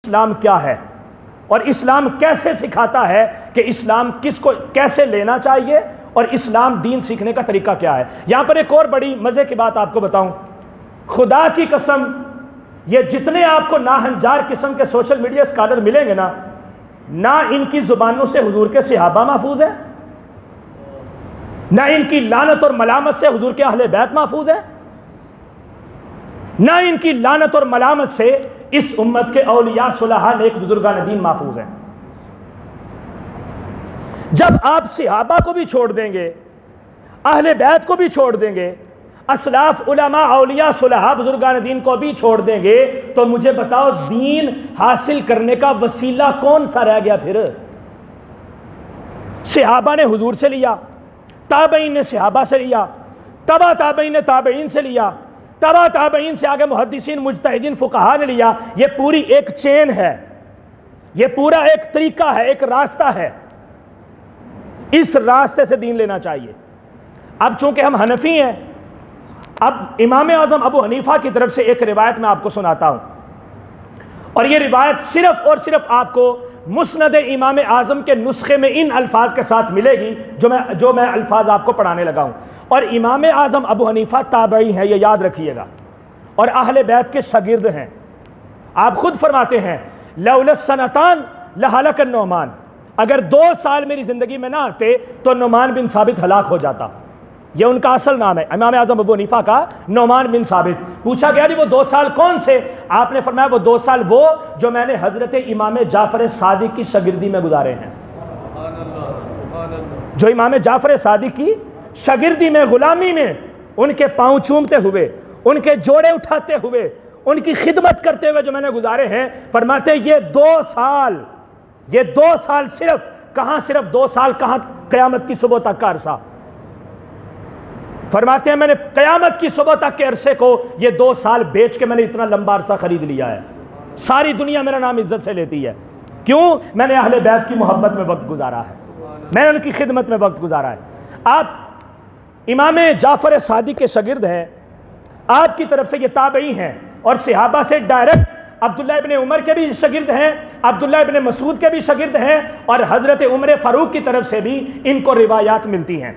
اسلام کیا ہے اور اسلام کیسے سکھاتا ہے کہ اسلام کس کو کیسے لینا چاہیے اور اسلام دین سیکھنے کا طریقہ کیا ہے۔ یہاں پر ایک اور بڑی مزے کی بات آپ کو بتاؤں، خدا کی قسم یہ جتنے آپ کو ناہنجار قسم کے سوشل میڈیا اسکالر ملیں گے نا، نہ ان کی زبانوں سے حضور کے صحابہ محفوظ ہیں، نہ ان کی لعنت اور ملامت سے حضور کے اہل بیت محفوظ ہے، نہ ان کی لعنت اور ملامت سے اس امت کے اولیاء صلحاء نیک بزرگان دین محفوظ ہیں۔ جب آپ صحابہ کو بھی چھوڑ دیں گے، اہل بیت کو بھی چھوڑ دیں گے، اسلاف علماء اولیاء صلحاء بزرگان دین کو بھی چھوڑ دیں گے، تو مجھے بتاؤ دین حاصل کرنے کا وسیلہ کون سا رہ گیا پھر؟ صحابہ نے حضور سے لیا، تابعین نے صحابہ سے لیا، تبع تابعین نے تابعین سے لیا، تبع تابعین سے آگے محدثین مجتہدین فقہاء نے لیا۔ یہ پوری ایک چین ہے، یہ پورا ایک طریقہ ہے، ایک راستہ ہے، اس راستے سے دین لینا چاہیے۔ اب چونکہ ہم حنفی ہیں، اب امام اعظم ابو حنیفہ کی طرف سے ایک روایت میں آپ کو سناتا ہوں، اور یہ روایت صرف اور صرف آپ کو مسند امام اعظم کے نسخے میں ان الفاظ کے ساتھ ملے گی جو میں الفاظ آپ کو پڑھانے لگا ہوں۔ اور امام اعظم ابو حنیفہ تابعی ہیں، یہ یاد رکھیے گا، اور اہل بیت کے شاگرد ہیں۔ آپ خود فرماتے ہیں لولا السنتان لہلک النعمان، اگر 2 سال میری زندگی میں نہ آتے تو نعمان بن ثابت ہلاک ہو جاتا۔ یہ ان کا اصل نام ہے، امام اعظم ابو حنیفہ کا نعمان بن ثابت۔ پوچھا گیا جی وہ 2 سال کون سے؟ آپ نے فرمایا وہ 2 سال وہ جو میں نے حضرت امام جعفر صادق کی شاگردی میں گزارے ہیں، جو امام جعفر صادق کی شاگردی میں، غلامی میں، ان کے پاؤں چومتے ہوئے، ان کے جوڑے اٹھاتے ہوئے، ان کی خدمت کرتے ہوئے جو میں نے گزارے ہیں، فرماتے ہیں یہ 2 سال صرف کہاں، صرف 2 سال کہاں، قیامت کی صبح تک کا عرصہ۔ فرماتے ہیں میں نے قیامت کی صبح تک کے عرصے کو یہ 2 سال بیچ کے میں نے اتنا لمبا عرصہ خرید لیا ہے، ساری دنیا میرا نام عزت سے لیتی ہے۔ کیوں؟ میں نے اہل بیت کی محبت میں وقت گزارا ہے، میں نے ان کی خدمت میں وقت گزارا ہے۔ آپ امام جعفر صادق کے شاگرد ہیں، آپ کی طرف سے یہ تابعی ہیں، اور صحابہ سے ڈائریکٹ عبداللہ ابن عمر کے بھی شاگرد ہیں، عبداللہ ابن مسعود کے بھی شاگرد ہیں، اور حضرت عمر فاروق کی طرف سے بھی ان کو روایات ملتی ہیں۔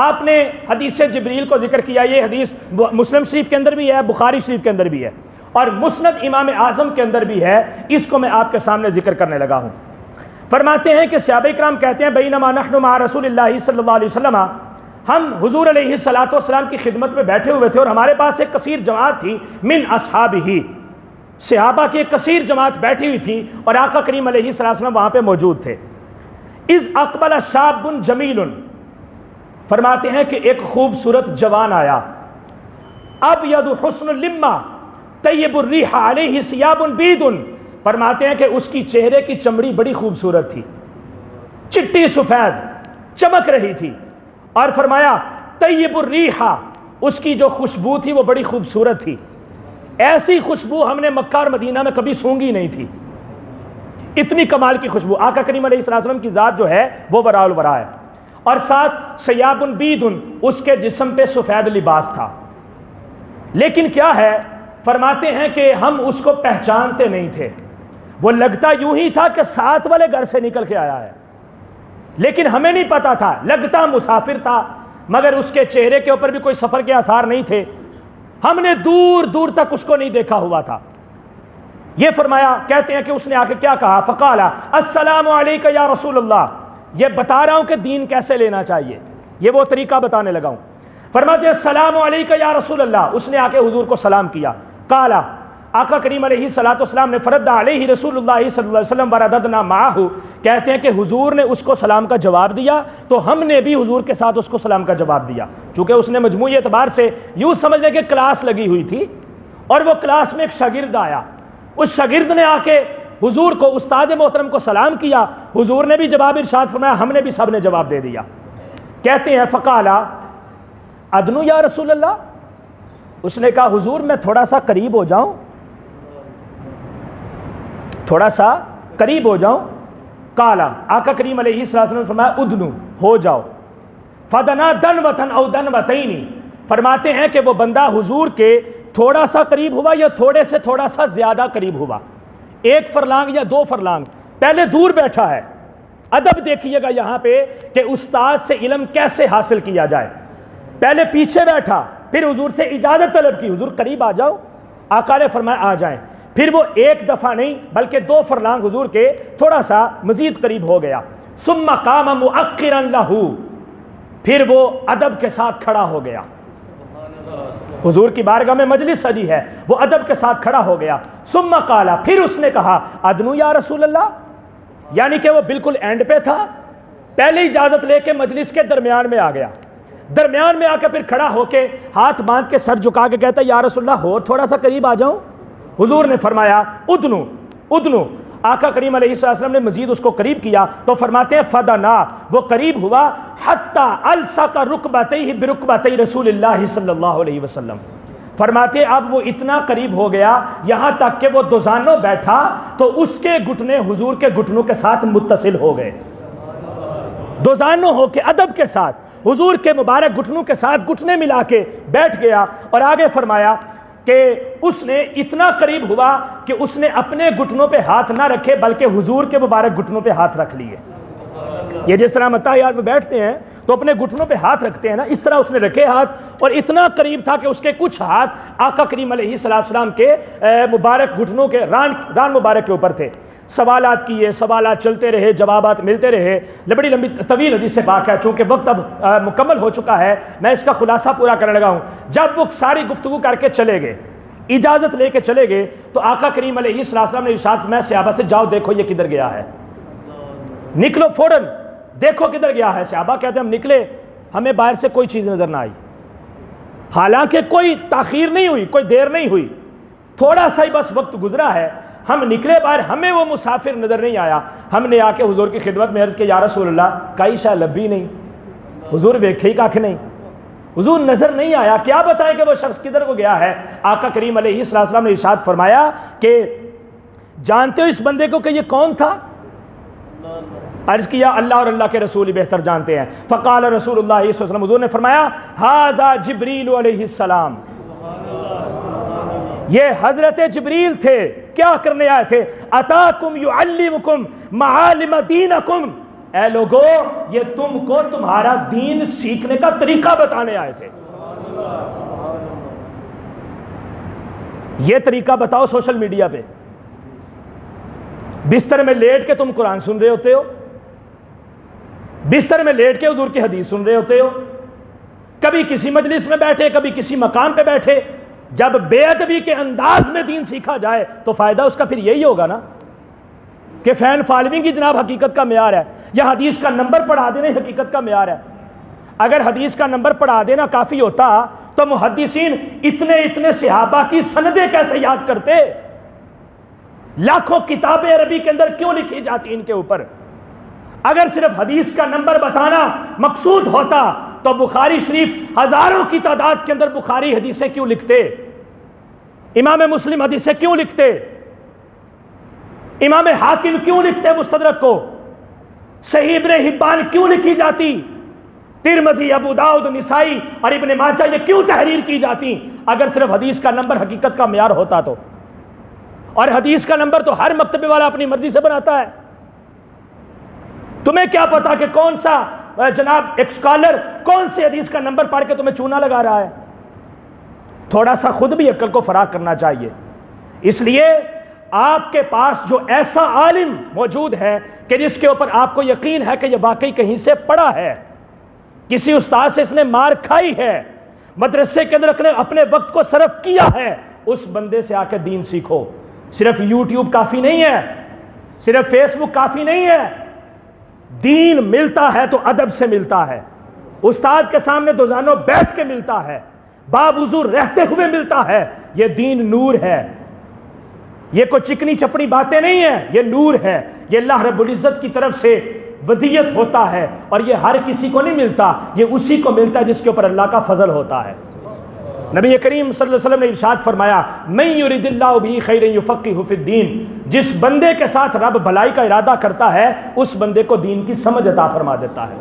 آپ نے حدیث جبریل کو ذکر کیا، یہ حدیث مسلم شریف کے اندر بھی ہے، بخاری شریف کے اندر بھی ہے، اور مسند امام اعظم کے اندر بھی ہے، اس کو میں آپ کے سامنے ذکر کرنے لگا ہوں۔ فرماتے ہیں کہ صحابہ کرام کہتے ہیں بینما نحن مع رسول اللہ صلی اللہ علیہ وسلم، ہم حضور علیہ الصلوۃ والسلام کی خدمت میں بیٹھے ہوئے تھے، اور ہمارے پاس ایک کثیر جماعت تھی من اصحابہ، صحابہ کی ایک کثیر جماعت بیٹھی ہوئی تھی، اور آقا کریم علیہ الصلوۃ والسلام وہاں پہ موجود تھے۔ اذ اقبل شاب جمیل، فرماتے ہیں کہ ایک خوبصورت جوان آیا، ابیض حسن اللمہ طیب الریح علیہ ثیاب بید، فرماتے ہیں کہ اس کی چہرے کی چمڑی بڑی خوبصورت تھی، چٹی سفید چمک رہی تھی، اور فرمایا طیب الریح، اس کی جو خوشبو تھی وہ بڑی خوبصورت تھی، ایسی خوشبو ہم نے مکہ اور مدینہ میں کبھی سونگھی نہیں تھی، اتنی کمال کی خوشبو۔ آقا کریم علیہ السلام کی ذات جو ہے وہ وراء الورا ہے، اور ساتھ ثیاب بید، اس کے جسم پہ سفید لباس تھا، لیکن کیا ہے، فرماتے ہیں کہ ہم اس کو پہچانتے نہیں تھے، وہ لگتا یوں ہی تھا کہ ساتھ والے گھر سے نکل کے آیا ہے، لیکن ہمیں نہیں پتا تھا، لگتا مسافر تھا، مگر اس کے چہرے کے اوپر بھی کوئی سفر کے آثار نہیں تھے، ہم نے دور دور تک اس کو نہیں دیکھا ہوا تھا۔ یہ فرمایا، کہتے ہیں کہ اس نے آ کے کیا کہا، فقال السلام علیک یا رسول اللہ، یہ بتا رہا ہوں کہ دین کیسے لینا چاہیے، یہ وہ طریقہ بتانے لگا ہوں۔ فرماتے ہیں السلام علیک یا رسول اللہ، اس نے آ کے حضور کو سلام کیا، قال، آقا کریم علیہ الصلوۃ والسلام نے، فرد علیہ رسول اللہ صلی اللہ علیہ وسلم ورددنا معہ، کہتے ہیں کہ حضور نے اس کو سلام کا جواب دیا، تو ہم نے بھی حضور کے ساتھ اس کو سلام کا جواب دیا، چونکہ اس نے مجموعی اعتبار سے یوں سمجھ لیں کہ کلاس لگی ہوئی تھی، اور وہ کلاس میں ایک شاگرد آیا، اس شاگرد نے آ کے حضور کو، استاد محترم کو سلام کیا، حضور نے بھی جواب ارشاد فرمایا، ہم نے بھی سب نے جواب دے دیا۔ کہتے ہیں فقال ادنو یا رسول اللہ، اس نے کہا حضور میں تھوڑا سا قریب ہو جاؤں، تھوڑا سا قریب ہو جاؤں۔ قال، آقا کریم علیہ السلام نے فرمایا ادنو، ہو جاؤ۔ فدنا دنوتن او دنوتین، فرماتے ہیں کہ وہ بندہ حضور کے تھوڑا سا قریب ہوا یا تھوڑے سے تھوڑا سا زیادہ قریب ہوا، 1 فرلانگ یا 2 فرلانگ پہلے دور بیٹھا ہے. ادب دیکھیے گا یہاں پہ کہ استاد سے علم کیسے حاصل کیا جائے. پہلے پیچھے بیٹھا, پھر حضور سے اجازت طلب کی, حضور قریب آ جاؤ. آقا نے فرمایا آ جائیں. پھر وہ 1 دفعہ نہیں بلکہ 2 فرلانگ حضور کے تھوڑا سا مزید قریب ہو گیا. ثم قام مؤخرا له, پھر وہ ادب کے ساتھ کھڑا ہو گیا. حضور کی بارگاہ میں مجلس سجی ہے, وہ ادب کے ساتھ کھڑا ہو گیا. ثم قال, پھر اس نے کہا ادنو یا رسول اللہ, یعنی کہ وہ بالکل اینڈ پہ تھا, پہلے اجازت لے کے مجلس کے درمیان میں آ گیا. درمیان میں آ کے پھر کھڑا ہو کے ہاتھ باندھ کے سر جھکا کے کہتا ہے یا رسول اللہ اور تھوڑا سا قریب آ جاؤں. حضور نے فرمایا ادنو ادنو. آقا کریم علیہ السلام نے مزید اس کو قریب کیا تو فرماتے ہیں فدنا, وہ قریب ہوا حتی الصق رکبتیہ برکبتی رسول اللہ صلی اللہ علیہ وسلم. فرماتے ہیں اب وہ اتنا قریب ہو گیا یہاں تک کہ وہ دوزانوں بیٹھا تو اس کے گھٹنے حضور کے گھٹنوں کے ساتھ متصل ہو گئے. دوزانوں ہو کے ادب کے ساتھ حضور کے مبارک گھٹنوں کے ساتھ گھٹنے ملا کے بیٹھ گیا. اور آگے فرمایا کہ اس نے اتنا قریب ہوا کہ اس نے اپنے گھٹنوں پہ ہاتھ نہ رکھے بلکہ حضور کے مبارک گھٹنوں پہ ہاتھ رکھ لیے. یہ جس طرح اتحیات میں بیٹھتے ہیں تو اپنے گھٹنوں پہ ہاتھ رکھتے ہیں نا, اس طرح اس نے رکھے ہاتھ, اور اتنا قریب تھا کہ اس کے کچھ ہاتھ آقا کریم علیہ السلام کے مبارک گھٹنوں کے ران مبارک کے اوپر تھے. سوالات کیے, سوالات چلتے رہے, جوابات ملتے رہے. بڑی لمبی طویل حدیث سے پاک ہے, چونکہ وقت اب مکمل ہو چکا ہے, میں اس کا خلاصہ پورا کرنے لگا ہوں. جب وہ ساری گفتگو کر کے چلے گئے, اجازت لے کے چلے گئے, تو آقا کریم علیہ السلام نے ارشاد فرمایا صحابہ سے جاؤ دیکھو یہ کدھر گیا ہے, نکلو فوراً دیکھو کدھر گیا ہے. صحابہ کہتے ہیں ہم نکلے, ہمیں باہر سے کوئی چیز نظر نہ آئی, حالانکہ کوئی تاخیر نہیں ہوئی, کوئی دیر نہیں ہوئی, تھوڑا سا ہی بس وقت گزرا ہے. ہم نکلے باہر, ہمیں وہ مسافر نظر نہیں آیا. ہم نے آ کے حضور کی خدمت میں عرض کیا یا رسول اللہ کئی شاہ لبی نہیں, حضور ویکھے ہی کاکھ نہیں, حضور نظر نہیں آیا, کیا بتائیں کہ وہ شخص کدھر کو گیا ہے. آقا کریم علیہ السلام نے ارشاد فرمایا کہ جانتے ہو اس بندے کو کہ یہ کون تھا؟ عرض کیا اللہ اور اللہ کے رسول ہی بہتر جانتے ہیں. فقال رسول اللہ صلی اللہ علیہ وسلم, حضور نے فرمایا ھذا جبریل علیہ السلام, یہ حضرت جبریل تھے. کیا کرنے آئے تھے؟ اتاکم یعلمکم معالم دینکم, اے لوگو یہ تم کو تمہارا دین سیکھنے کا طریقہ بتانے آئے تھے. یہ طریقہ بتاؤ سوشل میڈیا پہ, بستر میں لیٹ کے تم قرآن سن رہے ہوتے ہو, بستر میں لیٹ کے حضور کی حدیث سن رہے ہوتے ہو, کبھی کسی مجلس میں بیٹھے, کبھی کسی مقام پہ بیٹھے. جب بے ادبی کے انداز میں دین سیکھا جائے تو فائدہ اس کا پھر یہی ہوگا نا کہ فین فالوئنگ کی جناب حقیقت کا معیار ہے, یا حدیث کا نمبر پڑھا دینا حقیقت کا معیار ہے. اگر حدیث کا نمبر پڑھا دینا کافی ہوتا تو محدثین اتنے صحابہ کی سندیں کیسے یاد کرتے؟ لاکھوں کتابیں عربی کے اندر کیوں لکھی جاتی ان کے اوپر؟ اگر صرف حدیث کا نمبر بتانا مقصود ہوتا تو بخاری شریف ہزاروں کی تعداد کے اندر بخاری حدیثیں کیوں لکھتے, امام مسلم حدیثیں کیوں لکھتے, امام حاکم کیوں لکھتے مستدرک کو, صحیح ابن حبان کیوں لکھی جاتی, ترمذی, ابو داؤد, نسائی اور ابن ماجہ یہ کیوں تحریر کی جاتی اگر صرف حدیث کا نمبر حقیقت کا معیار ہوتا تو؟ اور حدیث کا نمبر تو ہر مکتبے والا اپنی مرضی سے بناتا ہے. تمہیں کیا پتا کہ کون سا جناب ایک اسکالر کون سی حدیث کا نمبر پڑھ کے تمہیں چونا لگا رہا ہے؟ تھوڑا سا خود بھی عقل کو فراغ کرنا چاہیے. اس لیے آپ کے پاس جو ایسا عالم موجود ہے کہ جس کے اوپر آپ کو یقین ہے کہ یہ واقعی کہیں سے پڑھا ہے, کسی استاد سے اس نے مار کھائی ہے, مدرسے کے اندر اپنے وقت کو صرف کیا ہے, اس بندے سے آ کے دین سیکھو. صرف یوٹیوب کافی نہیں ہے, صرف فیس بک کافی نہیں ہے. دین ملتا ہے تو ادب سے ملتا ہے, استاد کے سامنے دوزانوں بیٹھ کے ملتا ہے, باوضو رہتے ہوئے ملتا ہے. یہ دین نور ہے, یہ کوئی چکنی چپڑی باتیں نہیں ہیں, یہ نور ہے. یہ اللہ رب العزت کی طرف سے ودیت ہوتا ہے, اور یہ ہر کسی کو نہیں ملتا, یہ اسی کو ملتا ہے جس کے اوپر اللہ کا فضل ہوتا ہے. نبی کریم صلی اللہ علیہ وسلم نے ارشاد فرمایا من یرید اللہ بہ خیرا یفقہہ فی الدین, جس بندے کے ساتھ رب بھلائی کا ارادہ کرتا ہے اس بندے کو دین کی سمجھ عطا فرما دیتا ہے.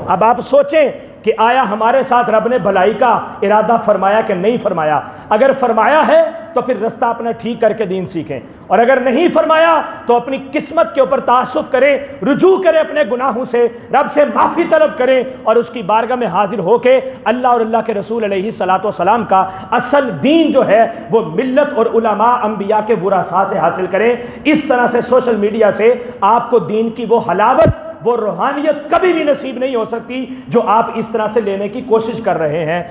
اب آپ سوچیں کہ آیا ہمارے ساتھ رب نے بھلائی کا ارادہ فرمایا کہ نہیں فرمایا. اگر فرمایا ہے تو پھر رستہ اپنا ٹھیک کر کے دین سیکھیں، اور اگر نہیں فرمایا تو اپنی قسمت کے اوپر تعاسف کریں، رجوع کریں اپنے گناہوں سے، رب سے معافی طلب کریں، اور اس کی بارگاہ میں حاضر ہو کے اللہ اور اللہ کے رسول علیہ الصلوۃ والسلام کا اصل دین جو ہے وہ ملت اور علماء انبیاء کے ورثاء سے حاصل کریں. اس طرح سے سوشل میڈیا سے آپ کو دین کی وہ حلاوت، وہ روحانیت کبھی بھی نصیب نہیں ہو سکتی جو آپ اس طرح سے لینے کی کوشش کر رہے ہیں.